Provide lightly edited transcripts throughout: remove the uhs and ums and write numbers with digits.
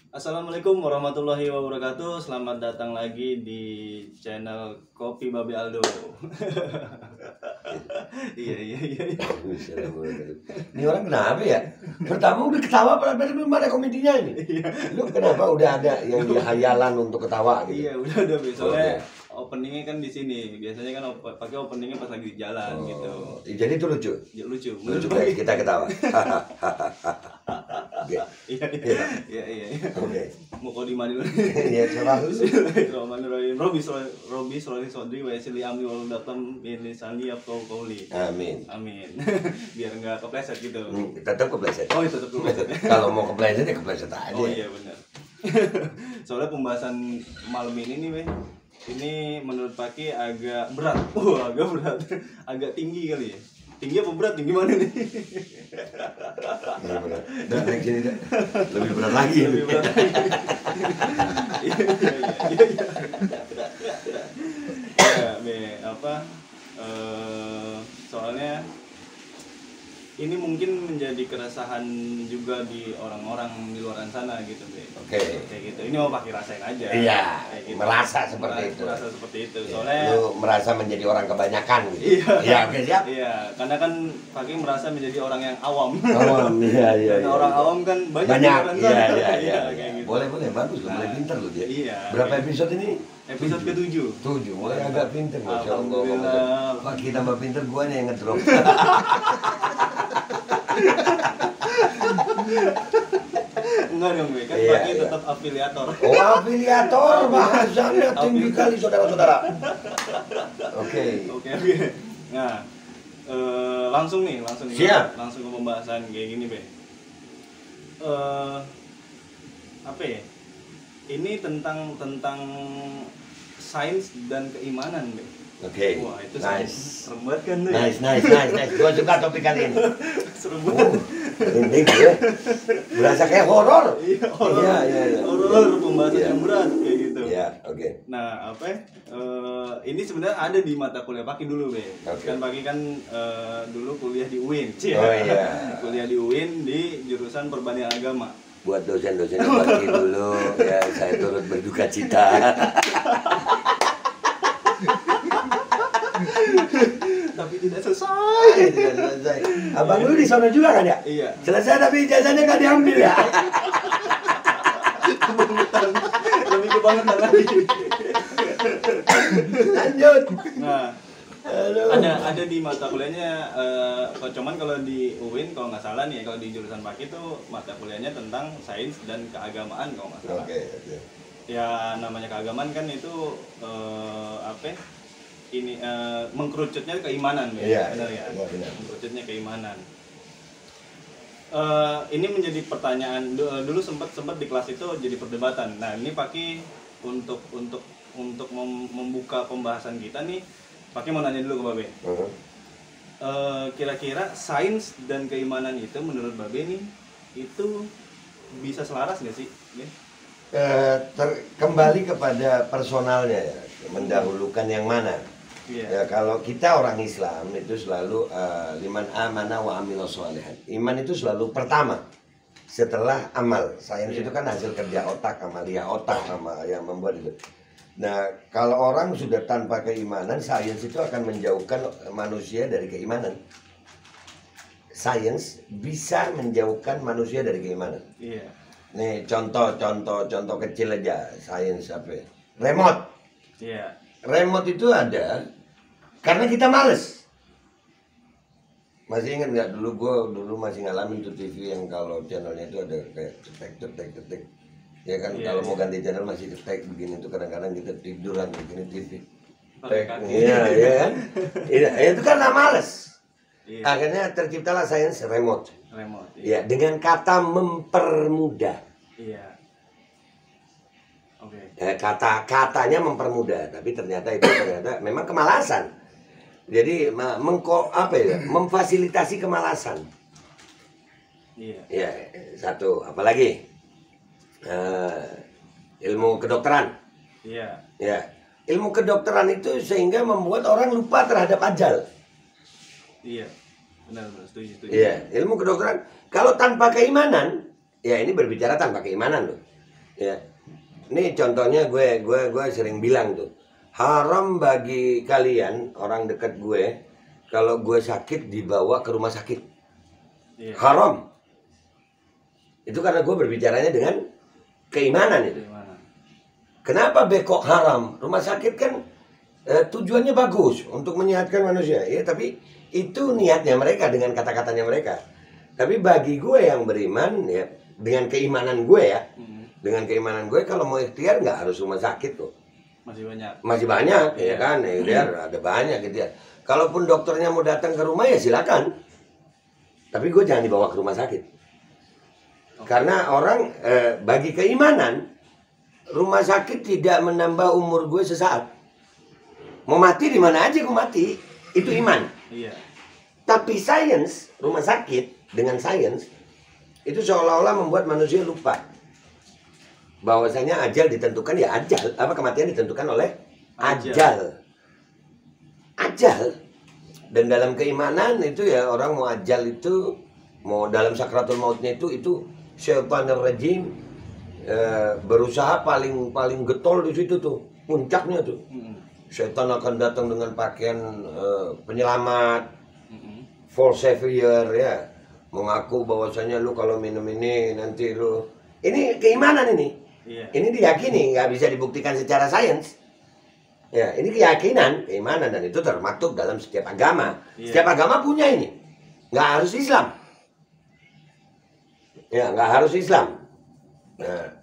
Assalamualaikum warahmatullahi wabarakatuh. Selamat datang lagi di channel Kopi Babe Aldo. Iya. Ini orang kenapa ya? Pertama udah ketawa, padahal belum ada komedinya ini. Lu kenapa udah ada yang dihayalan untuk ketawa gitu? Iya, udah besoknya. Openingnya kan di sini. Biasanya kan pakai openingnya pas lagi di jalan gitu. Jadi itu lucu. Ya, lucu. Lucu guys, kita ketawa. Iya. Oke. Mau kau di mana dulu? Iya, selalu. Bismillahirrahmanirrahim. Robi Sodri wa Yasili Amri wal Datam bin lisani yafqahu qawli. Amin. Biar enggak kepleset gitu. Tetap kepleset. Oh, tetap kepleset. Kalau mau kepleset ya kepleset aja. Oh iya benar. Soalnya pembahasan malam ini nih, ini menurut Paki agak berat. Agak berat. Agak tinggi kali ya. Tinggi apa berat nih? Gimana nih? Iya berat. Dan naik sini dah. Lebih berat lagi. Lebih berat lagi. Iya. Ya, soalnya ini mungkin menjadi keresahan juga di orang-orang di luar sana gitu, Be. Oke. Kayak gitu. Ini mau Paki rasain aja. Iya. Gitu. Merasa seperti itu. Merasa seperti itu. Ya, Soalnya lu merasa menjadi orang kebanyakan gitu. Iya. Iya, oke siap. Iya, karena kan Paki merasa menjadi orang yang awam. Awam, iya. Dan orang awam kan banyak. Iya. Kayak gitu. Boleh, bagus loh, mulai pinter loh dia. Iya. Berapa episode ini? Episode ke-7. 7, mulai agak pinter. Masya Allah. Alhamdulillah. Pak, kita tambah pinter, gua nih yang ngedrop. Enggak dong, Be. Kan Iya, Paki iya. tetap afiliator. Oh, afiliator, bahasanya tinggi kali saudara-saudara. Oke. Oke. Nah, langsung nih. Siap. Langsung ke pembahasan kayak gini, Be. Apa ya? Ini tentang sains dan keimanan, Be. Oke. Wah, itu Nice. serem banget kan tuh. Nice. Gua suka topik kali ini. Serem banget. Ini gue berasa kayak horor. Iya, horor. Iya. Horor, pembahasan Iya. yang berat kayak gitu. Iya, oke. Nah, ini sebenarnya ada di mata kuliah Paki dulu, Be. Oke. Kan Paki kan dulu kuliah di UIN. Oh iya. Kuliah di UIN di jurusan Perbandingan Agama. Buat dosen-dosen yang bagi dulu ya, saya turut berduka cita. Tapi tidak selesai. Abang lu di sana juga kan ya? Iya. Selesai tapi ijazahnya nggak diambil ya? Kebangetan. Lebih kebangetan lagi. Lanjut. Nah, Aduh. ada di mata kuliahnya cuman kalau di UIN kalau nggak salah nih, kalau di jurusan Paki itu mata kuliahnya tentang sains dan keagamaan kalau nggak salah. Oke. Ya namanya keagamaan kan itu mengkerucutnya keimanan, Iya, benar ya. benar. Mengkerucutnya keimanan. Ini menjadi pertanyaan dulu sempat di kelas itu jadi perdebatan. Nah ini Paki untuk membuka pembahasan kita nih, Paki mau nanya dulu ke Babe. Kira-kira sains dan keimanan itu menurut Babe nih itu bisa selaras nggak sih? Kembali kepada personalnya ya, mendahulukan yang mana. Iya. Ya, kalau kita orang Islam itu selalu liman amana wa amila sholihan. Iman itu selalu pertama setelah amal. Sains itu kan hasil kerja otak, amalia otak sama yang membuat itu. Nah, kalau orang sudah tanpa keimanan, sains itu akan menjauhkan manusia dari keimanan. Sains bisa menjauhkan manusia dari keimanan. Iya. Nih contoh kecil aja, sains apa? Remote. Iya. Remote itu ada karena kita males. Masih ingat nggak dulu masih ngalamin tuh TV yang kalau channelnya itu ada kayak cetek. Ya kan, Iya, kalau mau iya. ganti channel masih cetek begini tuh, kadang-kadang kita tiduran begini TV. Pakai kaki. Iya kan? Iya, itu karena males. Iya. Akhirnya terciptalah sains remote. Remote. Ya, dengan kata mempermudah. Iya. Oke. Katanya mempermudah, tapi ternyata memang kemalasan. Jadi memfasilitasi kemalasan. Iya. Ya, satu, apalagi ilmu kedokteran. Iya. Ya, ilmu kedokteran itu sehingga membuat orang lupa terhadap ajal. Iya. Benar, setuju. Iya, ilmu kedokteran. Kalau tanpa keimanan, ya ini berbicara tanpa keimanan loh. Ya. Ini contohnya gue sering bilang tuh, haram bagi kalian orang dekat gue kalau gue sakit dibawa ke rumah sakit. Iya. Haram. Itu karena gue berbicaranya dengan keimanan itu. Gimana? Kenapa bekok haram? Rumah sakit kan tujuannya bagus untuk menyehatkan manusia, ya, tapi itu niatnya mereka dengan kata-katanya mereka. Tapi bagi gue yang beriman, ya, dengan keimanan gue ya, dengan keimanan gue kalau mau ikhtiar nggak harus rumah sakit kok. Masih banyak, ya kan, ikhtiar ada banyak gitu ya. Kalaupun dokternya mau datang ke rumah ya silakan. Tapi gue jangan dibawa ke rumah sakit. Karena orang bagi keimanan, rumah sakit tidak menambah umur gue sesaat. Mau mati di mana aja gue mati, itu iman. Iya. Tapi sains, rumah sakit dengan sains itu seolah-olah membuat manusia lupa bahwasanya ajal ditentukan ya ajal, apa kematian ditentukan oleh ajal. Dan dalam keimanan itu ya orang mau ajal itu, mau dalam sakratul mautnya itu syaitanir rajim berusaha paling getol di situ tuh, puncaknya tuh. Syaitan akan datang dengan pakaian penyelamat, false savior ya, mengaku bahwasanya lu kalau minum ini nanti lu, ini keimanan ini. Iya. Ini diyakini, nggak bisa dibuktikan secara sains. Ya, ini keyakinan, keimanan, dan itu termaktub dalam setiap agama. Iya. Setiap agama punya ini, nggak harus Islam. Ya, nggak harus Islam. Nah,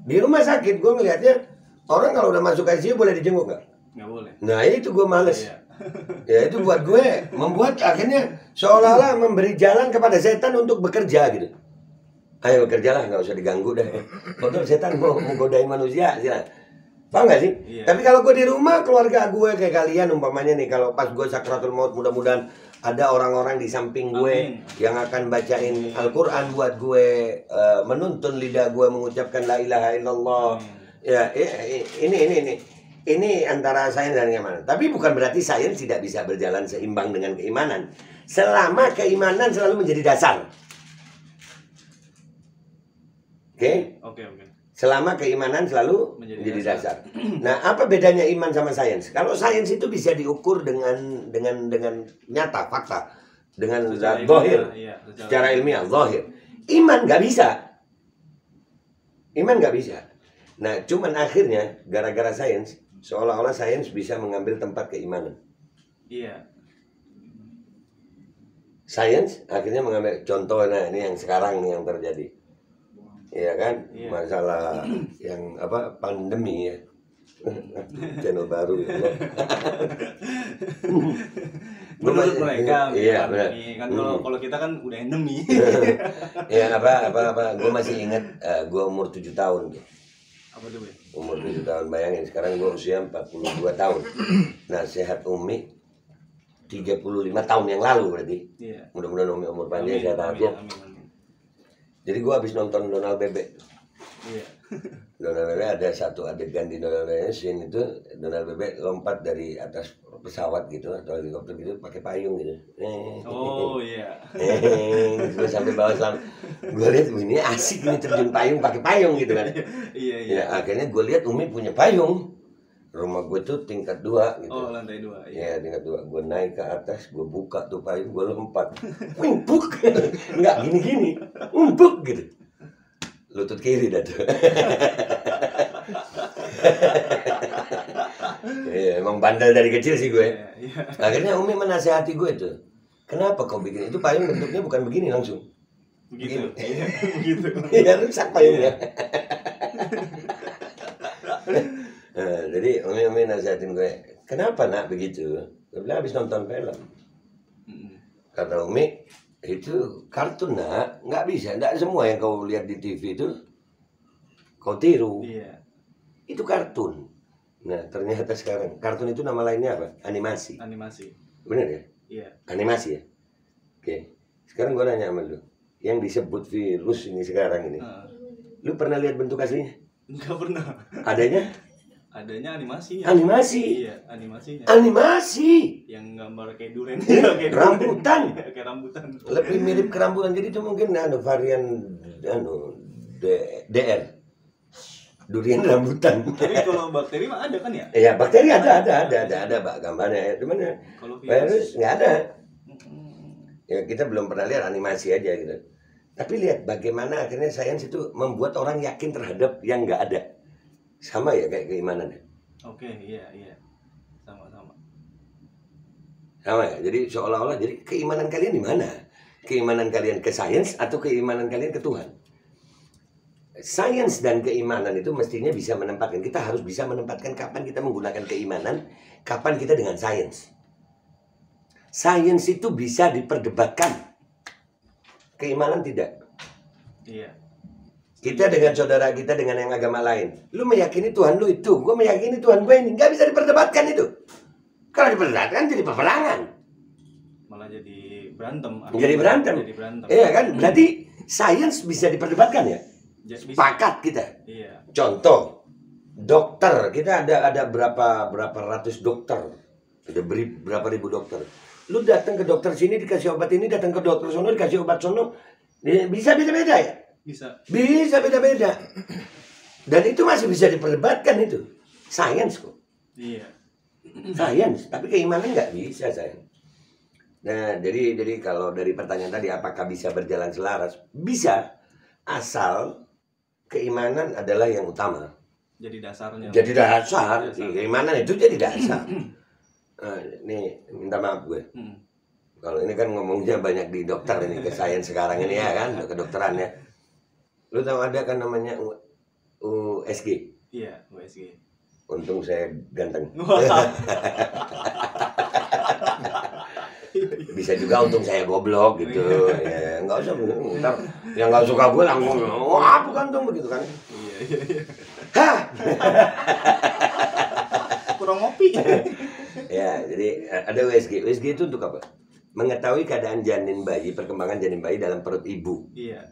di rumah sakit gue ngelihatnya orang kalau udah masuk ICU boleh dijenguk nggak? Nggak boleh. Nah itu gue males. Iya. Ya itu buat gue membuat akhirnya seolah-olah memberi jalan kepada setan untuk bekerja gitu. Ayo bekerjalah, nggak usah diganggu deh. Kalau setan mau menggodain manusia, silakan. Paham nggak sih? Iya. Tapi kalau gue di rumah, keluarga gue kayak kalian umpamanya nih, kalau pas gue sakratul maut, mudah-mudahan ada orang-orang di samping gue yang akan bacain Al-Quran buat gue, menuntun lidah gue mengucapkan la ilaha illallah. Ya, ini antara sains dan keimanan. Tapi bukan berarti sains tidak bisa berjalan seimbang dengan keimanan. Selama keimanan selalu menjadi dasar. Oke. Selama keimanan selalu menjadi dasar. Nah, apa bedanya iman sama sains? Kalau sains itu bisa diukur dengan nyata, fakta, dengan zahir, secara ilmiah, zahir. Iman nggak bisa. Nah, cuman akhirnya gara-gara sains, seolah-olah sains bisa mengambil tempat keimanan. Iya. Sains akhirnya mengambil contoh, nah ini yang sekarang nih yang terjadi. Iya kan, masalah yang apa, pandemi ya. Channel baru ya. Menurut mereka iya benar. Kan kalau kita kan udah endemi. Ya apa gue masih ingat gue umur 7 tahun tuh. Apa tuh, Be? Umur 7 tahun, bayangin sekarang gue usia 42 tahun. Nah, sehat Umi 35 tahun yang lalu berarti. Iya. Mudah-mudahan Umi umur panjang, sehat afiat. Jadi gue habis nonton Donald Bebek. Iya. Donald Bebek ada satu adegan di Donald Bebek scene itu, Donald Bebek lompat dari atas pesawat gitu atau helikopter gitu pakai payung gitu. Oh iya. Gue sampai bawah selam. Gue lihat ini asik nih terjun payung pakai payung gitu kan. Iya. Ya, akhirnya gue lihat Umi punya payung. Rumah gue tuh tingkat 2 gitu. Oh, lantai 2. Iya, tingkat 2. Gue naik ke atas, gue buka tuh payung, gue lompat. Umpuk. Enggak gini-gini. Umpuk gitu. Lutut kiri dah tuh. Iya, emang bandel dari kecil sih gue. Iya. Akhirnya Umi menasehati gue tuh. Kenapa kau bikin itu payung bentuknya bukan begini langsung. Begitu. Iya, begitu. Iya, rusak payungnya. Nah, jadi Umi nasihatin gue, kenapa nak begitu? Gue bilang habis nonton film. Kata Umi, itu kartun nak, nggak bisa, nggak semua yang kau lihat di TV itu kau tiru. Iya. Itu kartun. Nah, ternyata sekarang kartun itu nama lainnya apa? Animasi. Bener ya? Iya. Animasi ya. Oke. Sekarang gue nanya sama lu, yang disebut virus ini sekarang ini, lu pernah lihat bentuk aslinya? Enggak pernah. Adanya animasinya. Iya, animasinya. Yang gambar kayak durian. Kayak rambutan. Kayak rambutan. Lebih mirip ke rambutan. Jadi itu mungkin varian DR. durian rambutan. Tapi kalau bakteri mah ada kan ya? Ya bakteri ada Pak gambarnya. Cuman ya, Kalau virus nggak ada. Ya kita belum pernah lihat animasi aja gitu. Tapi lihat bagaimana akhirnya sains itu membuat orang yakin terhadap yang nggak ada. Sama ya kayak keimanan. Oke, iya. Sama-sama. Sama ya. Jadi seolah-olah jadi keimanan kalian di mana? Keimanan kalian ke sains atau keimanan kalian ke Tuhan? Sains dan keimanan itu mestinya bisa menempatkan. Kita harus bisa menempatkan kapan kita menggunakan keimanan, kapan kita dengan sains. Sains itu bisa diperdebatkan, keimanan tidak. Iya. Kita dengan saudara kita dengan yang agama lain, lu meyakini Tuhan lu itu, gue meyakini Tuhan gue ini, nggak bisa diperdebatkan itu. Kalau diperdebatkan jadi peperangan, Malah jadi berantem. jadi berantem. Iya kan? Berarti sains bisa diperdebatkan ya. Bisa. Sepakat kita. Iya. Contoh, dokter kita ada berapa ratus dokter, ada berapa ribu dokter. Lu datang ke dokter sini dikasih obat ini, datang ke dokter sono dikasih obat sono, bisa beda-beda ya. Bisa beda-beda. Dan itu masih bisa diperdebatkan itu. Sains kok. Iya. Sains, tapi keimanan nggak bisa sains. Nah, jadi kalau dari pertanyaan tadi apakah bisa berjalan selaras? Bisa, asal keimanan adalah yang utama. Jadi dasarnya. Jadi dasar. Keimanan itu jadi dasar. Nih, minta maaf gue. Kalau ini kan ngomongnya banyak di dokter ini, ke sains sekarang ini ya kan, kedokteran ya. Lu tahu ada kan namanya USG? Iya, USG. Untung saya ganteng. Bisa juga untung saya goblok gitu. Ya, nggak usah ntar yang nggak suka gue langsung wah bukan dong begitu kan. Iya. Hah. Kurang ngopi. Ya, jadi ada USG. USG itu untuk apa? Mengetahui keadaan janin bayi, perkembangan janin bayi dalam perut ibu. Iya.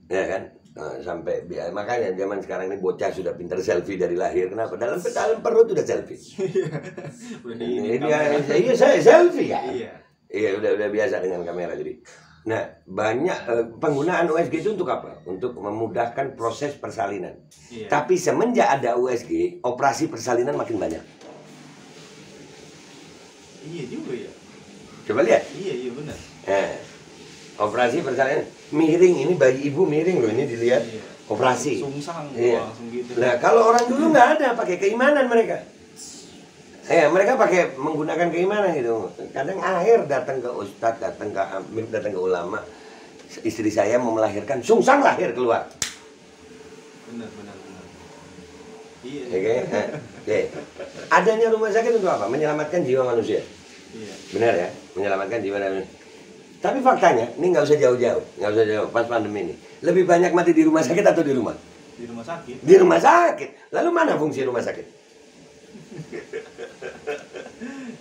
Ya kan? Nah, sampai makanya zaman sekarang ini bocah sudah pintar selfie dari lahir. Kenapa? Dalam perut udah selfie. Iya, saya selfie ya. Iya, udah biasa dengan kamera jadi. Nah, banyak penggunaan USG itu untuk apa? Untuk memudahkan proses persalinan. Iya. Tapi semenjak ada USG, operasi persalinan makin banyak. Iya juga ya. Coba lihat. Iya benar. Operasi persalinan miring, ini bayi ibu miring loh, ini dilihat. Iya. Operasi. Sungsang langsung gitu. Nah, kalau orang dulu nggak ada, pakai keimanan mereka. Mereka pakai menggunakan keimanan gitu. Kadang akhir datang ke ustadz, datang ke ulama. Istri saya mau melahirkan, sungsang lahir keluar. Benar. Iya. Oke. Adanya rumah sakit untuk apa? Menyelamatkan jiwa manusia. Iya. Benar ya, menyelamatkan jiwa manusia. Tapi faktanya, ini nggak usah jauh-jauh, pas pandemi ini. Lebih banyak mati di rumah sakit atau di rumah? Di rumah sakit. Di rumah sakit. Lalu mana fungsi rumah sakit?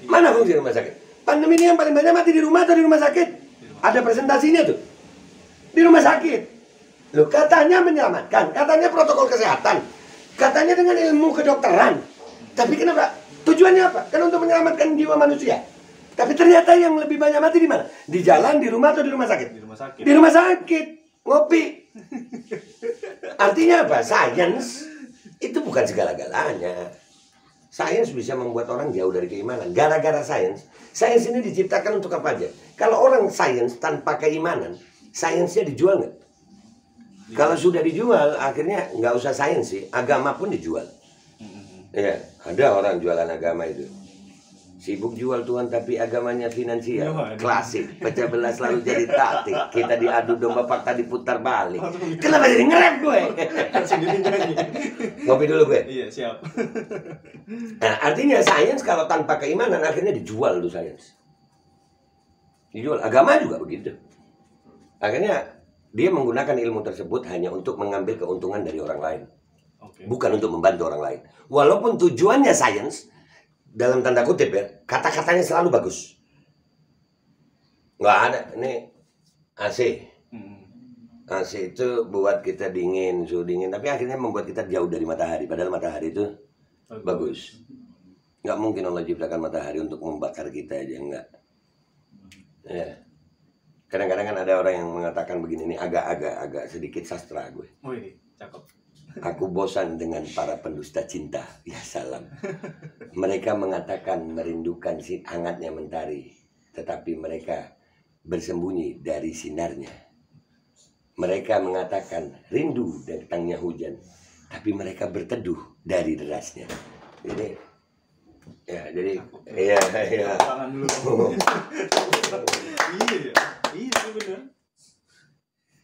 Mana fungsi rumah sakit? Pandemi ini yang paling banyak mati di rumah atau di rumah sakit? Ada presentasinya tuh. Di rumah sakit. Loh, katanya menyelamatkan, katanya protokol kesehatan, katanya dengan ilmu kedokteran. Tapi kenapa? Tujuannya apa? Kan untuk menyelamatkan jiwa manusia. Tapi ternyata yang lebih banyak mati di mana? Di jalan, di rumah, atau di rumah sakit? Di rumah sakit. Di rumah sakit. Ngopi. Artinya apa? Sains itu bukan segala-galanya. Sains bisa membuat orang jauh dari keimanan. Gara-gara sains ini diciptakan untuk apa aja? Kalau orang sains tanpa keimanan, sainsnya dijual nggak? Kalau sudah dijual, akhirnya nggak usah sains sih, agama pun dijual. Ya, ada orang jualan agama itu. Sibuk jual Tuhan tapi agamanya finansial. Klasik, pecah belah selalu jadi taktik. Kita diadu domba fakta diputar balik. Kenapa jadi nge-rap gue? Ngopi dulu gue. Iya, siap. Nah, artinya sains kalau tanpa keimanan akhirnya dijual tuh sains. Dijual. Agama juga begitu. Akhirnya dia menggunakan ilmu tersebut hanya untuk mengambil keuntungan dari orang lain. Bukan untuk membantu orang lain. Walaupun tujuannya sains, dalam tanda kutip ya, kata-katanya selalu bagus. Nggak ada, ini AC. AC itu buat kita dingin, suhu dingin. Tapi akhirnya membuat kita jauh dari matahari. Padahal matahari itu bagus. Nggak mungkin Allah ciptakan matahari untuk membakar kita aja, enggak. Ya. Kadang-kadang kan ada orang yang mengatakan begini, ini agak sedikit sastra gue. Oh ini, cakep. Aku bosan dengan para pendusta cinta. Ya salam. Mereka mengatakan merindukan hangatnya mentari, tetapi mereka bersembunyi dari sinarnya. Mereka mengatakan rindu datangnya hujan, tapi mereka berteduh dari derasnya. Jadi, iya. Tangan dulu. Iya sih bener.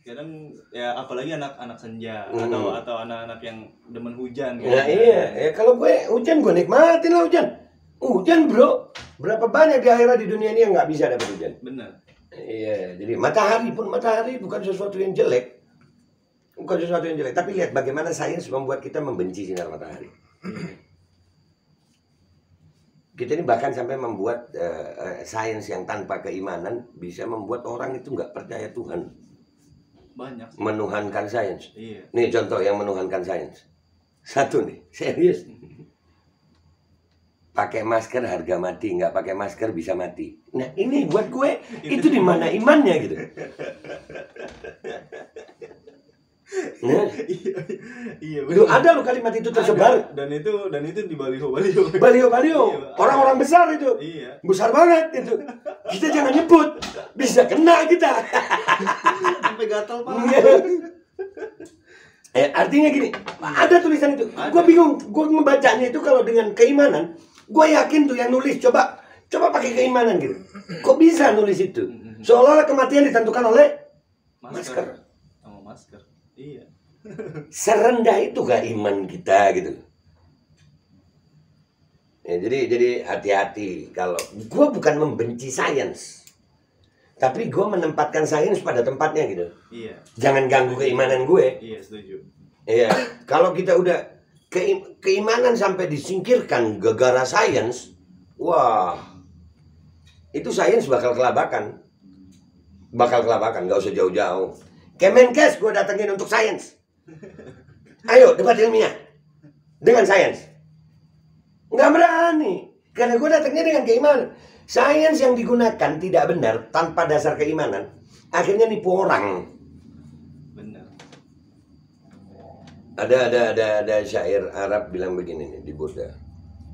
Kadang ya apalagi anak-anak senja atau anak-anak yang demen hujan. Nah iya, kalau gue hujan gue nikmatin lah hujan. Hujan bro, berapa banyak di akhirat di dunia ini yang nggak bisa dapat hujan. Bener. Iya, jadi matahari bukan sesuatu yang jelek. Bukan sesuatu yang jelek, tapi lihat bagaimana sains membuat kita membenci sinar matahari. Kita ini bahkan sampai membuat sains yang tanpa keimanan bisa membuat orang itu nggak percaya Tuhan. Banyak. Menuhankan sains. Iya. Nih contoh yang menuhankan sains. Satu nih, serius. Pakai masker harga mati, nggak pakai masker bisa mati. Nah ini buat gue itu di mana imannya gitu. Nah, Iya. lu ada lo kalimat itu tersebar. Dan itu di baliho. Baliho. Orang-orang besar itu. Iya. Besar banget itu. Kita jangan nyebut, bisa kena kita. Sampai gatal Pak. Artinya gini, ada tulisan itu. Gue bingung, gue membacanya itu kalau dengan keimanan. Gue yakin tuh yang nulis coba pakai keimanan gitu. Kok bisa nulis itu? Seolah-olah kematian ditentukan oleh masker. Sama masker. Iya. Serendah itu gak iman kita gitu. Ya, jadi hati-hati kalau gue bukan membenci sains, tapi gue menempatkan sains pada tempatnya gitu. Iya. Jangan ganggu keimanan gue. Iya, setuju. Iya. Kalau kita udah keimanan sampai disingkirkan gara-gara sains, wah, itu sains bakal kelabakan. Gak usah jauh-jauh. Kemenkes gue datengin untuk sains. Ayo debat ilmiah dengan sains. Nggak berani, karena gue datangnya dengan keimanan. Sains yang digunakan tidak benar tanpa dasar keimanan, akhirnya nipu orang. Benar. Ada syair Arab bilang begini nih di Buddha.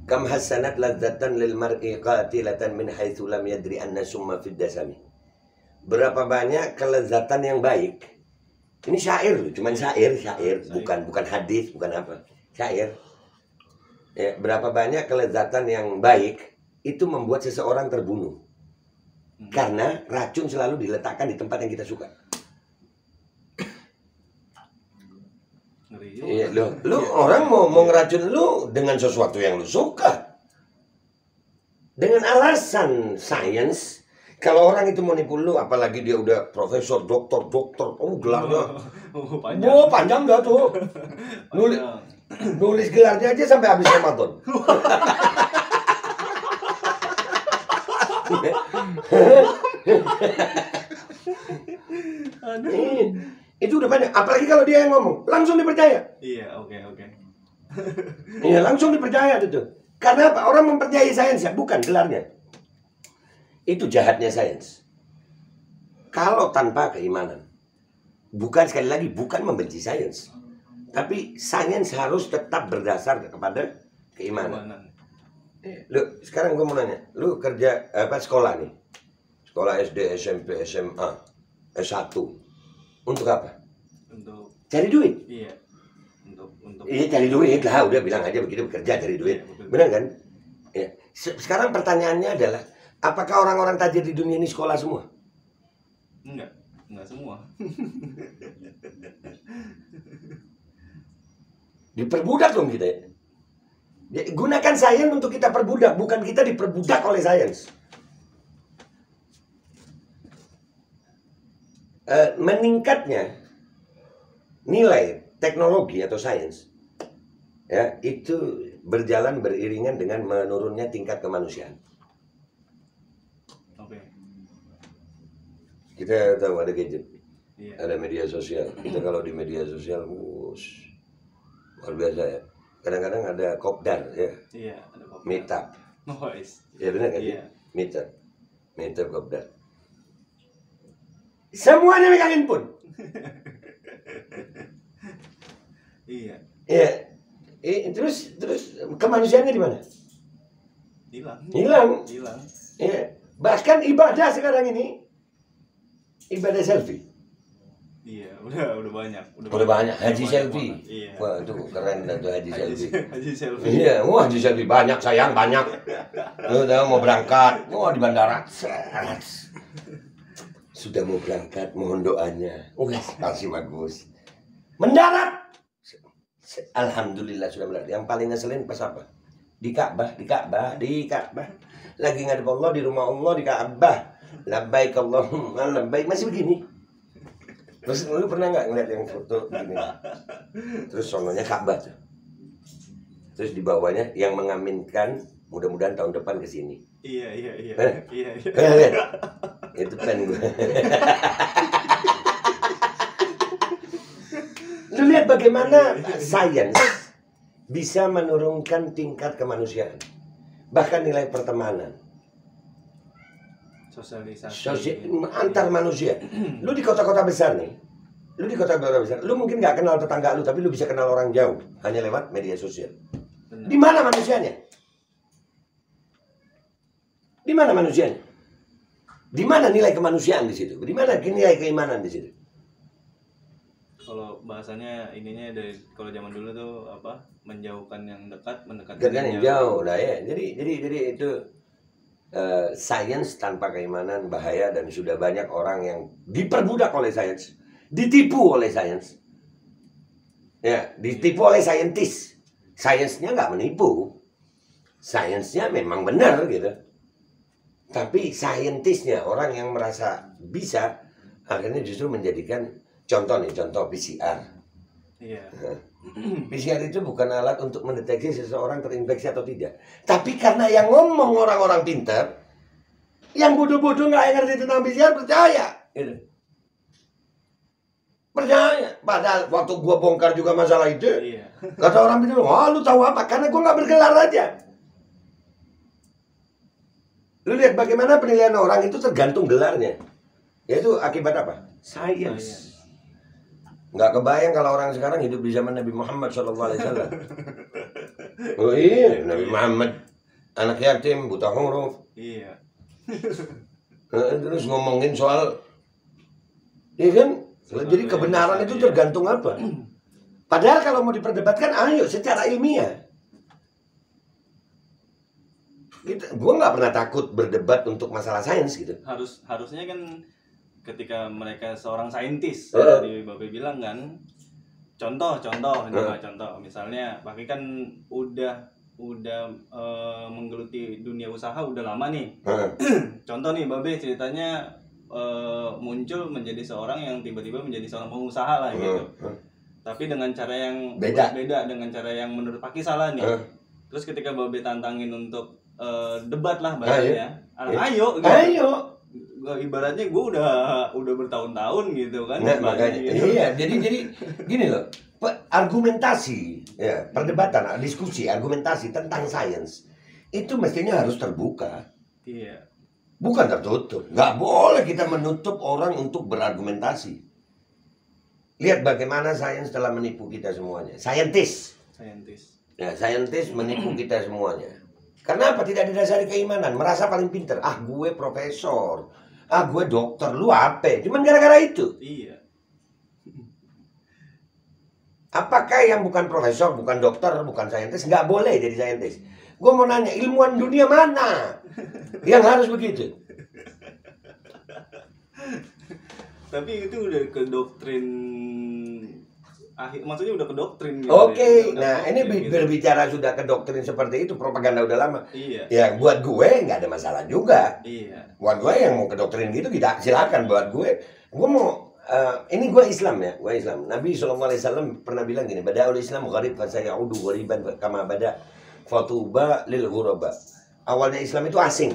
Kam hasanat ladzatan lil mar'i qatilatan min haitsu lam yadri anna summa fid dasami. Berapa banyak kelezatan yang baik. Ini syair loh, cuman syair, bukan hadis, bukan apa. Syair. Ya, berapa banyak kelezatan yang baik itu membuat seseorang terbunuh. Karena racun selalu diletakkan di tempat yang kita suka. Iya, lu orang mau ngeracun lu dengan sesuatu yang lu suka. Dengan alasan sains. Kalau orang itu mau nipu lu, apalagi dia udah profesor, doktor, gelarnya. Panjang dah tuh. Nulis gelarnya aja sampai habis Ramadan. Itu udah banyak. Apalagi kalau dia yang ngomong, langsung dipercaya. Iya, oke. Iya, langsung dipercaya itu. Karena apa? Orang mempercayai sains ya, bukan gelarnya. Itu jahatnya sains. Kalau tanpa keimanan, sekali lagi bukan membenci sains, tapi sains harus tetap berdasar kepada keimanan. Lu sekarang gue mau nanya, lu kerja sekolah nih, sekolah SD, SMP, SMA, S1, untuk apa? Untuk cari duit. Iya. Untuk Iya, cari duit lah, udah bilang aja begitu, bekerja cari duit. Iya, benar kan? Ya. Sekarang pertanyaannya adalah, apakah orang-orang tajir di dunia ini sekolah semua? Enggak semua. Diperbudak dong kita ya. Gunakan sains untuk kita perbudak, bukan kita diperbudak oleh sains. Meningkatnya nilai teknologi atau sains ya, itu berjalan beriringan dengan menurunnya tingkat kemanusiaan. Oke. Kita tahu ada gadget, Iya. ada media sosial. Kita kalau di media sosial, luar biasa ya. Kadang-kadang ada kopdar ya. Iya, ada kopdar. Meetup. Noise. Ya benar kan? Iya. Meetup kopdar. Semuanya megang handphone. Iya. Ya, terus kemanusiaannya di mana? Hilang. Ya. Bahkan ibadah sekarang ini ibadah selfie. Iya, udah banyak. Udah banyak haji selfie. Iya. Wah, itu keren tuh haji selfie. Haji selfie. Iya, wah haji selfie banyak sayang banyak. Udah mau berangkat, wah di bandara. Sudah mau berangkat, mohon doanya. Masih bagus. Mendarat. Alhamdulillah sudah mendarat. Yang paling ngeselin pas apa? Di Ka'bah. Lagi ngadep Allah di rumah Allah di Ka'bah. Labbaik Allahumma labbaik, masih begini. Terus lu pernah nggak ngeliat yang foto begini? Terus sononya Ka'bah tuh. Terus di bawahnya yang mengaminkan mudah-mudahan tahun depan ke sini. Iya. Itu pen gue. Lu lihat bagaimana sains bisa menurunkan tingkat kemanusiaan. Bahkan nilai pertemanan. Sosialisasi antar manusia. Lu di kota-kota besar nih. Lu mungkin nggak kenal tetangga lu, tapi lu bisa kenal orang jauh hanya lewat media sosial. Di mana manusianya? Di mana nilai kemanusiaan di situ? Di mana nilai keimanan di situ? Kalau bahasanya ininya dari kalau zaman dulu tuh apa? Menjauhkan yang dekat, mendekatkan yang jauh. Nah ya, jadi itu sains tanpa keimanan bahaya, dan sudah banyak orang yang diperbudak oleh sains, ditipu oleh sains. Ya, ditipu oleh saintis. Sainsnya nggak menipu. Sainsnya memang benar gitu. Tapi saintisnya, orang yang merasa bisa, akhirnya justru menjadikan contoh PCR. Iya. PCR itu bukan alat untuk mendeteksi seseorang terinfeksi atau tidak. Tapi karena yang ngomong orang-orang pintar, yang bodoh-bodoh nggak ngerti tentang PCR percaya. Gitu. Percaya. Padahal waktu gua bongkar juga masalah itu, iya. Kata orang pintar, wah lu tahu apa? Karena gua nggak bergelar aja. Lu lihat bagaimana penilaian orang itu tergantung gelarnya. Yaitu akibat apa? Sains. Nggak kebayang kalau orang sekarang hidup di zaman Nabi Muhammad SAW. Oh iya, Nabi Muhammad anak yatim, buta huruf. Iya. Terus ngomongin soal, iya kan? Jadi kebenaran itu tergantung apa? Padahal kalau mau diperdebatkan, ayo secara ilmiah. Gue nggak pernah takut berdebat untuk masalah sains gitu. Harusnya kan ketika mereka seorang saintis, tadi Bapak bilang kan, contoh misalnya Bapak kan udah menggeluti dunia usaha udah lama nih. Contoh nih Bapak ceritanya muncul menjadi seorang yang tiba-tiba menjadi seorang pengusaha lah gitu. Tapi dengan cara yang beda dengan cara yang menurut Pak salah nih. Terus ketika Bapak tantangin untuk debat lah bahasanya, ayo. Ibaratnya gue udah bertahun-tahun gitu kan. Nah, makanya gitu. Iya, jadi gini loh, argumentasi, ya, perdebatan, diskusi, argumentasi tentang sains itu mestinya harus terbuka. Iya. Bukan tertutup. Nggak boleh kita menutup orang untuk berargumentasi. Lihat bagaimana sains telah menipu kita semuanya. Saintis. Ya, saintis menipu kita semuanya. Kenapa tidak didasari keimanan? Merasa paling pintar. Ah, gue profesor. Ah, gue dokter. Lu apa? Cuman gara-gara itu. Iya. Apakah yang bukan profesor, bukan dokter, bukan saintis nggak boleh jadi saintis? Gue mau nanya, ilmuwan dunia mana yang harus begitu? Tapi itu udah ke doktrin maksudnya udah ke doktrin gitu. Oke, nah ini berbicara sudah ke doktrin seperti itu, propaganda udah lama. Iya. Ya buat gue nggak ada masalah juga. Iya. Buat gue yang mau ke doktrin gitu kita silakan. Buat gue mau ini gue Islam ya, gue Islam. Nabi SAW pernah bilang gini, Bada'ul Islam gharib fa sayaudu ghariban kama bada fatuba lil ghuraba. Awalnya Islam itu asing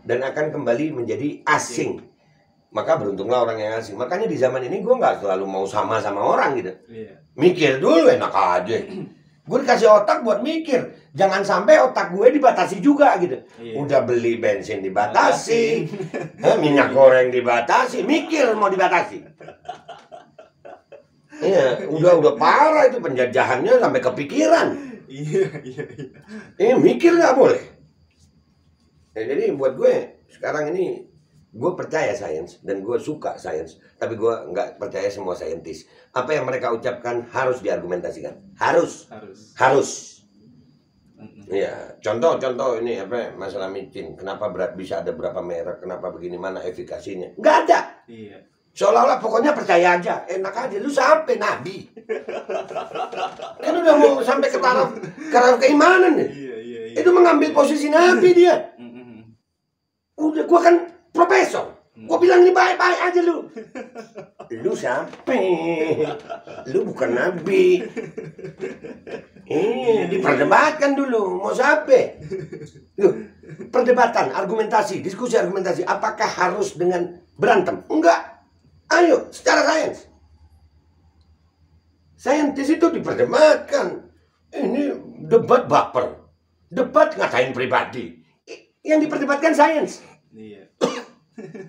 dan akan kembali menjadi asing. Maka beruntunglah orang yang asing. Makanya di zaman ini gue nggak selalu mau sama orang gitu. Iya. Mikir dulu enak aja. Gue dikasih otak buat mikir. Jangan sampai otak gue dibatasi juga gitu. Iya. Udah beli bensin dibatasi, minyak goreng dibatasi, mikir mau dibatasi. Iya, udah parah itu penjajahannya sampai kepikiran. Iya. Mikir nggak boleh. Ya, jadi buat gue sekarang ini gue percaya sains dan gue suka sains, tapi gue nggak percaya semua saintis. Apa yang mereka ucapkan harus diargumentasikan, harus. Ya, contoh ini apa masalah micin. Kenapa bisa ada berapa merek? Kenapa begini? Mana efikasinya? Nggak ada. Iya. Seolah-olah pokoknya percaya aja, enak aja. Lu sampai nabi. Kan udah mau sampai ke taraf keimanan nih. Iya. Itu mengambil posisi nabi dia. Udah, gua kan profesor. Gua bilang ini baik-baik aja lu. Lu sampai. Lu bukan nabi. Diperdebatkan dulu. Mau sampai. Loh, perdebatan, argumentasi, diskusi argumentasi. Apakah harus dengan berantem? Enggak. Ayo, secara sains. Saintis itu diperdebatkan. Ini debat baper. Debat ngatain pribadi. Yang diperdebatkan sains. Iya.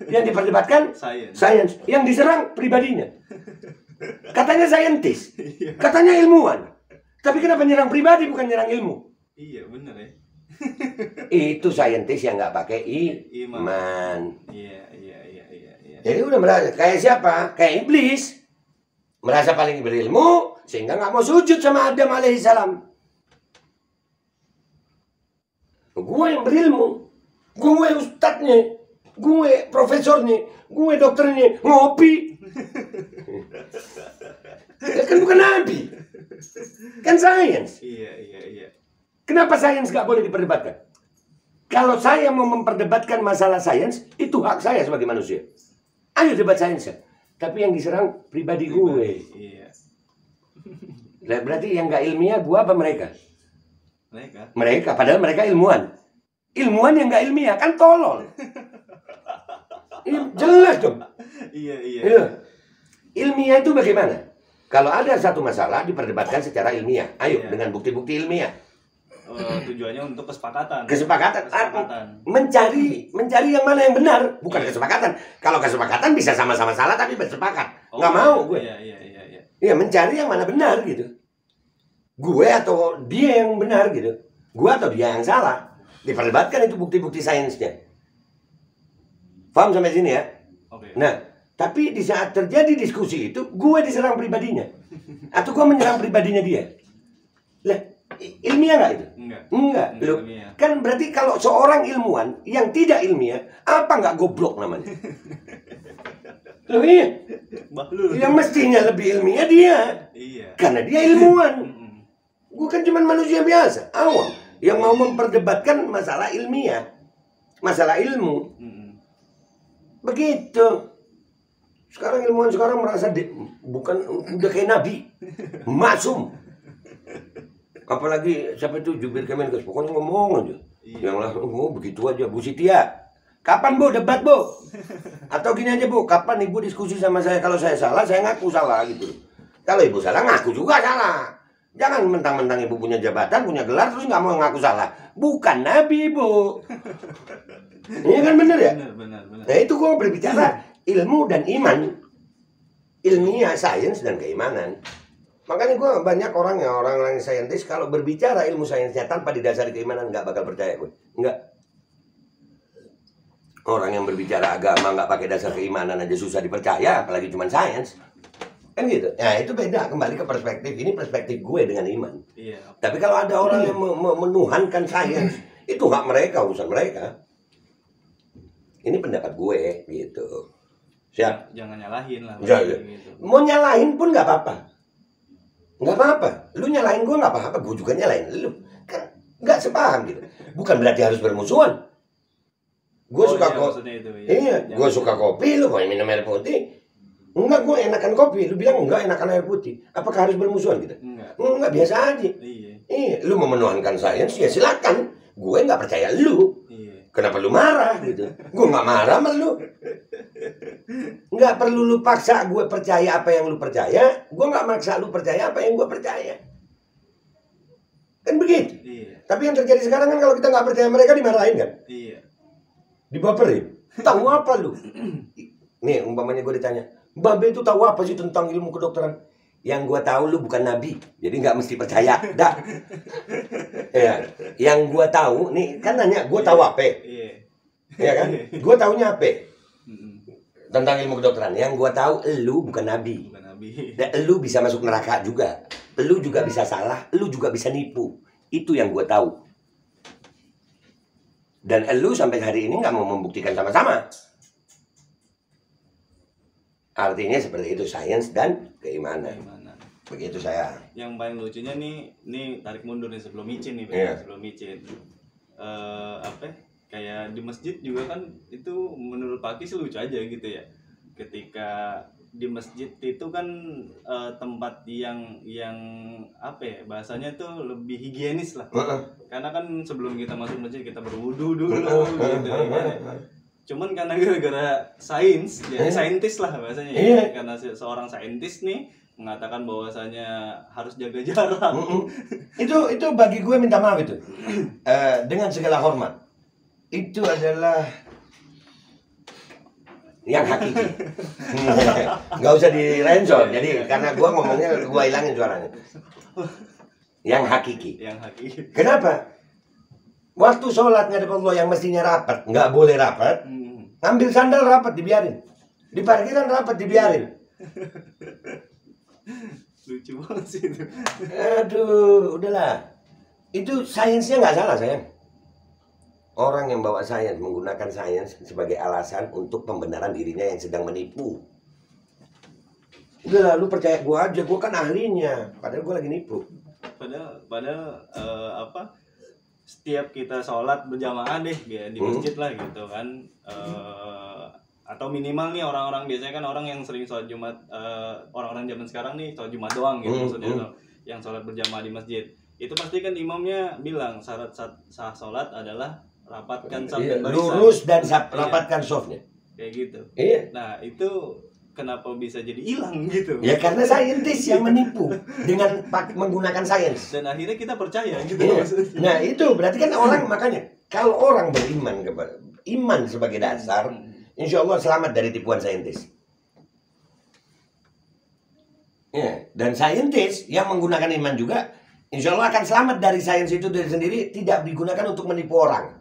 Yang diperdebatkan sains. Yang diserang pribadinya. Katanya saintis. Katanya ilmuwan. Tapi kenapa nyerang pribadi bukan nyerang ilmu? Iya, bener ya. Itu saintis yang nggak pakai iman. Iya. Jadi udah merasa kayak siapa? Kayak iblis. Merasa paling berilmu sehingga nggak mau sujud sama Adam alaihissalam. Gue yang berilmu, gue ustadznya, gue profesornya, gue dokternya, ngopi. Kan bukan nabi, kan sains. Iya. Kenapa sains nggak boleh diperdebatkan? Kalau saya mau memperdebatkan masalah sains, itu hak saya sebagai manusia. Ayo debat sains ya. Tapi yang diserang pribadi gue. Iya. Berarti yang nggak ilmiah gue apa mereka? Mereka. Padahal mereka ilmuwan. Ilmuwan yang nggak ilmiah kan tolol. Jelas dong. Iya. Ilmiah itu bagaimana? Kalau ada satu masalah diperdebatkan secara ilmiah. Ayo dengan bukti-bukti ilmiah. Tujuannya untuk kesepakatan. Mencari yang mana yang benar, bukan kesepakatan. Kalau kesepakatan bisa sama-sama salah tapi bersepakat. Nggak mau gue. Iya, mencari yang mana benar gitu. Gue atau dia yang benar gitu. Gue atau dia yang salah. Diperdebatkan itu bukti-bukti sainsnya. Paham sampai sini ya? Okay. Nah, tapi di saat terjadi diskusi itu, gue diserang pribadinya. Atau gue menyerang pribadinya dia. Lah, ilmiah nggak itu? Enggak. Loh, kan berarti kalau seorang ilmuwan yang tidak ilmiah, apa nggak goblok namanya? Loh iya. Yang mestinya lebih ilmiah dia. Iya. Karena dia ilmuwan. Gue kan cuma manusia biasa, awam. Yang mau memperdebatkan masalah ilmiah. Masalah ilmu. Begitu. Sekarang ilmuwan sekarang merasa bukan udah kayak nabi. Maksum. Apalagi siapa itu jubir Kemenkes, pokoknya ngomong aja. Yang lain begitu aja. Bu Sitia, kapan Bu debat Bu? Atau gini aja Bu, kapan Ibu diskusi sama saya? Kalau saya salah, saya ngaku salah gitu. Kalau Ibu salah, ngaku juga salah. Jangan mentang-mentang Ibu punya jabatan, punya gelar, terus nggak mau ngaku salah. Bukan nabi Bu. Ini kan bener ya? Benar. Nah itu gue berbicara ilmu dan iman. Ilmiah, sains, dan keimanan. Makanya gue banyak orang saintis kalau berbicara ilmu sainsnya tanpa didasari keimanan nggak bakal percaya gue. Nggak. Orang yang berbicara agama nggak pakai dasar keimanan aja susah dipercaya, apalagi cuma sains. Kan gitu. Nah itu beda, kembali ke perspektif. Ini perspektif gue dengan iman. Iya. Tapi kalau ada orang yang menuhankan sains, itu hak mereka, urusan mereka. Ini pendapat gue gitu. Siap? Jangan nyalahin lah. Gitu. Mau nyalahin pun nggak apa-apa. Nggak apa-apa. Lu nyalahin gue nggak apa-apa. Gue juga nyalahin lu. Kan nggak sepaham gitu. Bukan berarti harus bermusuhan. Gue suka kopi. Iya, gue suka kopi. Lu mau minum air putih? Enggak, gue enakan kopi. Lu bilang enggak enakan air putih. Apakah harus bermusuhan gitu? Enggak, biasa aja. Iya. Lu mau menuhankan sains ya silakan. Gue nggak percaya lu. Kenapa lu marah gitu? Gue nggak marah sama lu. Nggak perlu lu paksa gue percaya apa yang lu percaya. Gue nggak maksa lu percaya apa yang gue percaya. Kan begitu. Iya. Tapi yang terjadi sekarang kan kalau kita nggak percaya mereka dimarahin kan? Iya. Dibaperin. Tahu apa lu? Nih umpamanya gue ditanya, Babe itu tahu apa sih tentang ilmu kedokteran? Yang gua tahu lu bukan nabi, jadi nggak mesti percaya. Dah. Ya. Yang gua tahu nih kan nanya gua tahu apa? Iya kan? Gua taunya apa? Tentang ilmu kedokteran. Yang gua tahu lu bukan nabi. Dan lu bisa masuk neraka juga. Lu juga bisa salah, lu juga bisa nipu. Itu yang gua tahu. Dan lu sampai hari ini nggak mau membuktikan sama-sama. Artinya seperti itu, sains dan keimanan. Begitu saya. Yang paling lucunya nih tarik mundur nih sebelum micin nih, sebelum micin. Kayak di masjid juga kan itu menurut Pak Kis lucu aja gitu ya. Ketika di masjid itu kan tempat yang bahasanya tuh lebih higienis lah. Karena kan sebelum kita masuk masjid kita berwudu dulu gitu ya. Cuman karena gara-gara sains, jadi saintis lah bahasanya ya. Karena seorang saintis nih mengatakan bahwasanya harus jaga jarak. Itu bagi gue minta maaf itu. Dengan segala hormat. Itu adalah yang hakiki. Nggak usah dirensor. Jadi karena gue ngomongnya gue hilangin suaranya. Yang hakiki. Kenapa? Waktu sholat ngadep Allah yang mestinya rapat, nggak boleh rapat. Ngambil sandal rapat dibiarin. Di parkiran rapat dibiarin. Lucu banget sih itu. Aduh, udahlah. Itu sainsnya nggak salah, sayang. Orang yang bawa sains menggunakan sains sebagai alasan untuk pembenaran dirinya yang sedang menipu. Udahlah, lu percaya gua aja, gua kan ahlinya. Padahal gua lagi nipu. Padahal setiap kita sholat berjamaah deh di masjid lah gitu kan. Atau minimal nih orang-orang biasanya kan orang yang sering sholat Jumat, orang-orang zaman sekarang nih sholat Jumat doang gitu maksudnya yang sholat berjamaah di masjid. Itu pasti kan imamnya bilang syarat sah sholat adalah rapatkan saf dan barisan. Lurus dan rapatkan softnya. Kayak gitu. Iya. Nah itu kenapa bisa jadi hilang gitu? Ya karena saintis yang menipu dengan menggunakan sains. Dan akhirnya kita percaya gitu. Iya. Nah itu berarti kan orang, makanya kalau orang beriman kepada iman sebagai dasar, insya Allah selamat dari tipuan saintis. Ya, dan saintis yang menggunakan iman juga, insya Allah akan selamat dari sains itu dari sendiri, tidak digunakan untuk menipu orang.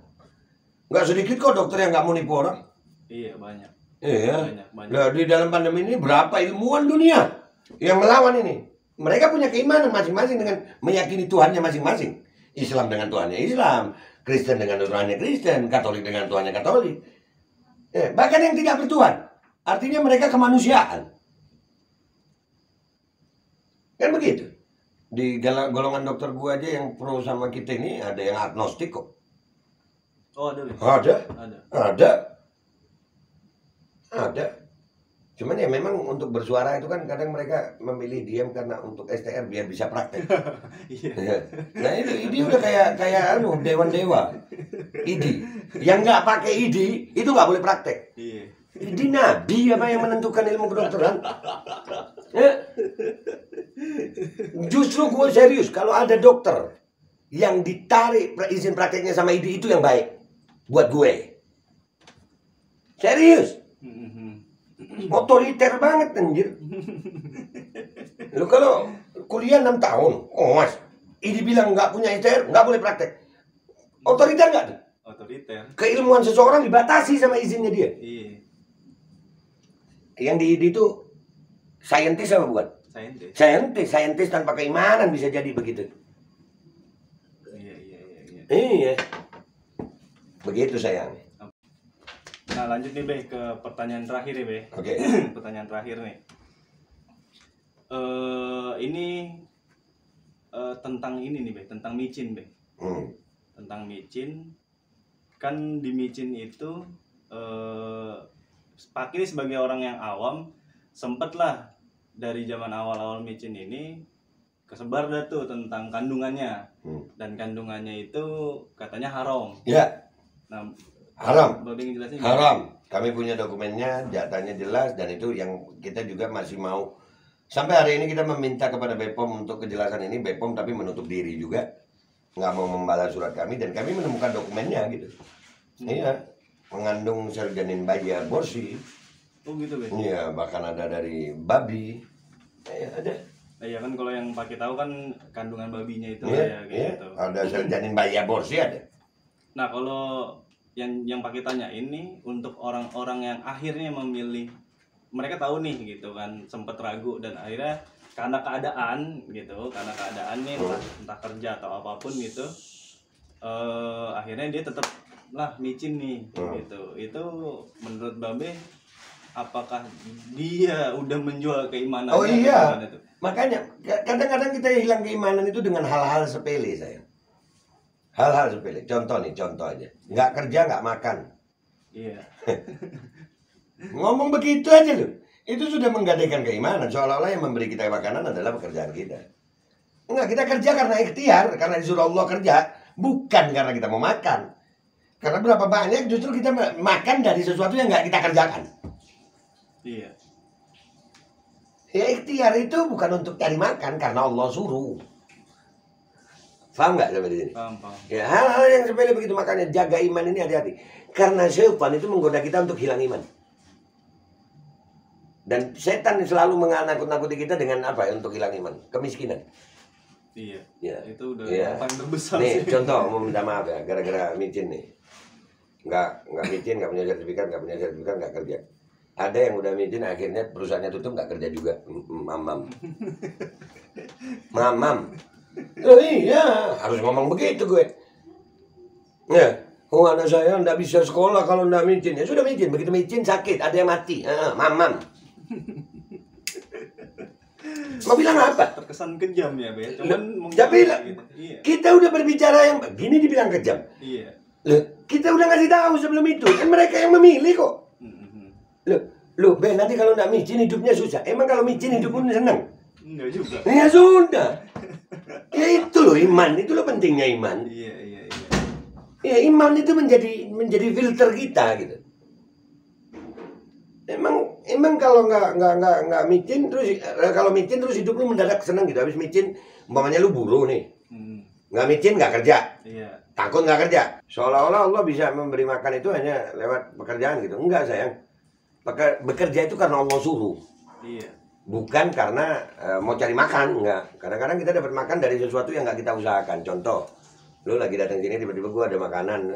Nggak sedikit kok dokter yang nggak mau nipu orang. Iya banyak. Iya. Banyak. Nah, di dalam pandemi ini berapa ilmuwan dunia yang melawan ini? Mereka punya keimanan masing-masing dengan meyakini Tuhannya masing-masing. Islam dengan Tuhannya Islam, Kristen dengan Tuhannya Kristen, Katolik dengan Tuhannya Katolik. Bahkan yang tidak bertuhan, artinya mereka kemanusiaan. Kan begitu. Di golongan dokter gua aja yang pro sama kita ini ada yang agnostik kok. Oh ada. Ada. Cuman ya memang untuk bersuara itu kan kadang mereka memilih diam karena untuk STR biar bisa praktek. Iya. Nah ini udah kayak dewan-dewa. ID. Yang nggak pakai ID itu nggak boleh praktek. Iya. ID nabi apa yang menentukan ilmu kedokteran? Justru gue serius kalau ada dokter yang ditarik izin prakteknya sama ID itu yang baik buat gue. Serius. Otoriter banget anjir. Lu kalau kuliah 6 tahun, mas, ini bilang nggak punya STR, nggak boleh praktek. Otoriter nggak tuh? Otoriter. Keilmuan seseorang dibatasi sama izinnya dia. Iya. Yang di ID itu saintis apa bukan? Saintis tanpa keimanan bisa jadi begitu. Iya. Begitu sayang. Nah lanjut nih Be ke pertanyaan terakhir ya Be. Oke. Pertanyaan terakhir nih. Ini tentang ini nih Be, tentang micin Be. Tentang micin. Kan di micin itu Pak ini sebagai orang yang awam sempet lah dari zaman awal-awal micin ini kesebar dah tuh tentang kandungannya. Dan kandungannya itu katanya haram. Ya. Nah, haram. Haram. Kami punya dokumennya, datanya jelas, dan itu yang kita juga masih mau. Sampai hari ini kita meminta kepada BPOM untuk kejelasan ini, BPOM tapi menutup diri juga, nggak mau membalas surat kami, dan kami menemukan dokumennya gitu. Iya, mengandung sel janin bayi aborsi. Oh gitu Be. Iya, bahkan ada dari babi. Ada. Iya kan kalau yang pakai tahu kan kandungan babinya itu ya kayak gitu. Ada janin bayi aborsi ada. Nah kalau yang pakai tanya ini untuk orang-orang yang akhirnya memilih, mereka tahu nih gitu kan, sempet ragu dan akhirnya karena keadaan gitu, karena keadaan nih entah kerja atau apapun gitu, akhirnya dia tetap lah micin nih gitu. Itu menurut Babe apakah dia udah menjual keimanannya? Oh iya, makanya kadang-kadang kita hilang keimanan itu dengan hal-hal sepele sayang. Hal-hal sepele, contoh aja, nggak kerja nggak makan. Iya. Ngomong begitu aja loh, itu sudah menggadaikan keimanan, seolah-olah yang memberi kita makanan adalah pekerjaan kita. Enggak, kita kerja karena ikhtiar, karena disuruh Allah kerja, bukan karena kita mau makan. Karena berapa banyak justru kita makan dari sesuatu yang nggak kita kerjakan. Iya. Ya ikhtiar itu bukan untuk cari makan, karena Allah suruh. Paham nggak sampai di sini? Paham. Ya, hal-hal yang sepele begitu, makanya jaga iman ini hati-hati. Karena syaitan itu menggoda kita untuk hilang iman. Dan setan selalu menakut-nakuti kita dengan apa ya untuk hilang iman? Kemiskinan. Iya. Ya. Itu udah yang paling terbesar nih, sih. contoh, mau minta maaf ya, gara-gara micin nih. Nggak micin, nggak punya sertifikat, nggak kerja. Ada yang udah micin, akhirnya perusahaannya tutup, nggak kerja juga. Mamam. Oh iya, harus ngomong begitu gue. Ya, anak saya nggak bisa sekolah kalau nggak micin. Ya sudah micin, begitu micin sakit, ada yang mati. Mamam. Mau bilang apa? Terkesan kejam ya, Be. Cuman tapi gitu. Iya. Kita udah berbicara yang begini dibilang kejam. Iya. Kita udah ngasih tahu sebelum itu. Kan mereka yang memilih kok. Ben, nanti kalau nggak micin hidupnya susah. Emang kalau micin hidup pun senang? Enggak juga. Ya sudah. Ya itu loh iman, itu loh pentingnya iman. Iya. Ya iman itu menjadi filter kita gitu. Emang kalau nggak micin terus, kalau micin terus hidup lu mendadak senang gitu. Habis micin, umpamanya lu buruh nih, nggak micin nggak kerja, takut nggak kerja. Seolah-olah Allah bisa memberi makan itu hanya lewat pekerjaan gitu. Enggak sayang. Bekerja itu karena Allah suruh. Iya. Bukan karena mau cari makan, enggak. Kadang-kadang kita dapat makan dari sesuatu yang nggak kita usahakan. Contoh, lu lagi datang sini tiba-tiba gua ada makanan,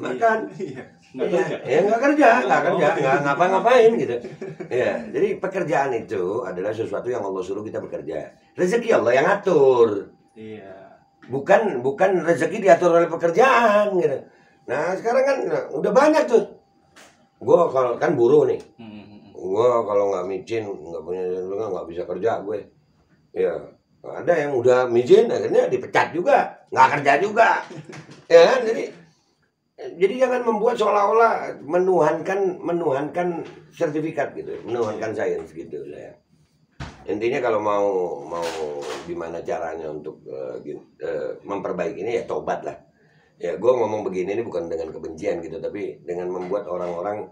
makan. Iya. Nggak kerja, nggak ngapa-ngapain gitu. Ya, jadi pekerjaan itu adalah sesuatu yang Allah suruh kita bekerja. Rezeki Allah yang atur. Iya. Bukan rezeki diatur oleh pekerjaan gitu. Nah sekarang kan udah banyak tuh. Gua kalau kan buruh nih. Gua kalau nggak micin, nggak punya nggak bisa kerja gue. Ya, ada yang udah micin akhirnya dipecat juga, nggak kerja juga. Ya kan? Jadi jangan membuat seolah-olah menuhankan sertifikat gitu, menuhankan sains gitu saya. Intinya kalau mau gimana caranya untuk memperbaiki ini ya tobat lah. Ya gue ngomong begini ini bukan dengan kebencian gitu, tapi dengan membuat orang-orang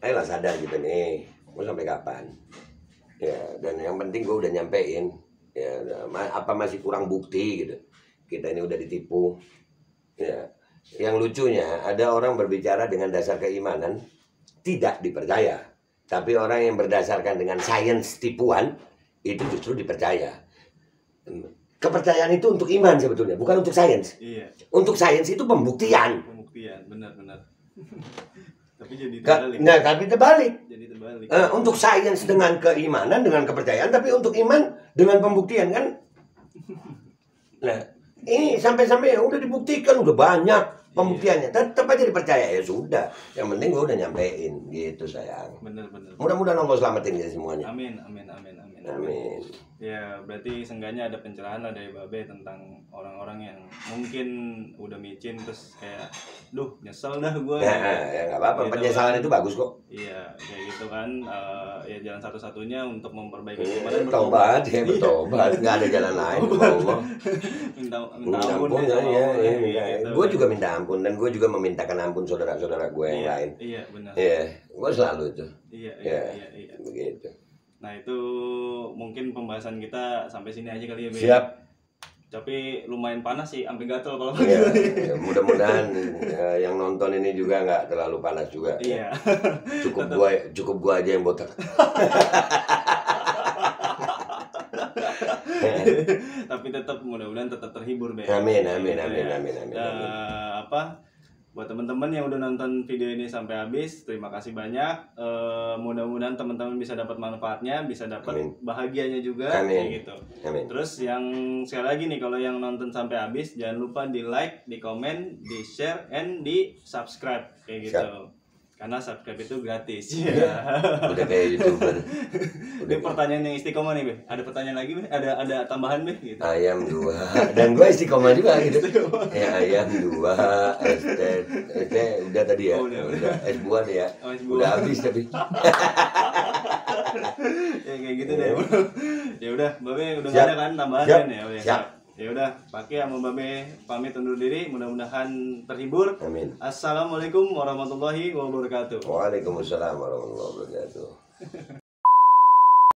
ayolah sadar gitu nih, mau sampai kapan? Ya, dan yang penting gue udah nyampein. Ya, apa masih kurang bukti gitu? Kita ini udah ditipu. Ya, yang lucunya ada orang berbicara dengan dasar keimanan tidak dipercaya, tapi orang yang berdasarkan dengan sains tipuan itu justru dipercaya. Kepercayaan itu untuk iman sebetulnya, bukan untuk sains. Iya. Untuk sains itu pembuktian. Benar. Tapi jadi terbalik. Tapi terbalik. Jadi terbalik. Untuk sains dengan keimanan, dengan kepercayaan, tapi untuk iman dengan pembuktian kan. Nah, ini sampai-sampai udah dibuktikan, udah banyak pembuktiannya. Tetap aja dipercaya, ya sudah. Yang penting gue udah nyampein gitu sayang. Benar. Mudah-mudahan Allah selamatin kita semuanya. Amin. Ya berarti seenggaknya ada pencerahan lah dari Babe tentang orang-orang yang mungkin udah micin terus kayak nyesel dah gue. Ya nggak apa-apa, gitu, penyesalan kan. Itu bagus kok. Iya kayak gitu kan. Ya jalan satu-satunya untuk memperbaiki keimanan bertobat. Nggak ada jalan lain. minta ampun ya. Gue juga minta ampun dan gue juga memintakan ampun saudara-saudara gue yang lain. Iya benar. Iya, gue selalu itu. Iya. Begitu. Nah itu mungkin pembahasan kita sampai sini aja kali ya, Be. Siap. Tapi lumayan panas sih, sampai gatel kalau ya, mudah-mudahan yang nonton ini juga nggak terlalu panas juga. Iya. Cukup gua aja yang botak. Tapi tetap mudah-mudahan tetap terhibur Be. Amin amin amin Ya. amin amin. Buat teman-teman yang udah nonton video ini sampai habis, terima kasih banyak. Mudah-mudahan teman-teman bisa dapat manfaatnya, bisa dapat bahagianya juga, kayak gitu. Amin. Terus yang sekali lagi nih, kalau yang nonton sampai habis, jangan lupa di like, di komen, di share, and di subscribe, kayak gitu. Siap. Karena subscribe itu gratis. Udah kayak YouTuber. Ini pertanyaan yang istiqomah nih, Be. Ada pertanyaan lagi, Be? Ada tambahan, Be? Gitu. Ayam 2. Dan gue istiqomah juga gitu. Ya ayam 2. ST udah tadi ya. Udah. S buah deh ya. Udah habis tapi. Ya kayak gitu deh. Ya udah, Babe udah gak ada kan tambahan kan ya? Siap. Ya udah, pakai sama Babe pamit undur diri, mudah-mudahan terhibur. Amin. Assalamualaikum warahmatullahi wabarakatuh. Waalaikumsalam warahmatullahi wabarakatuh.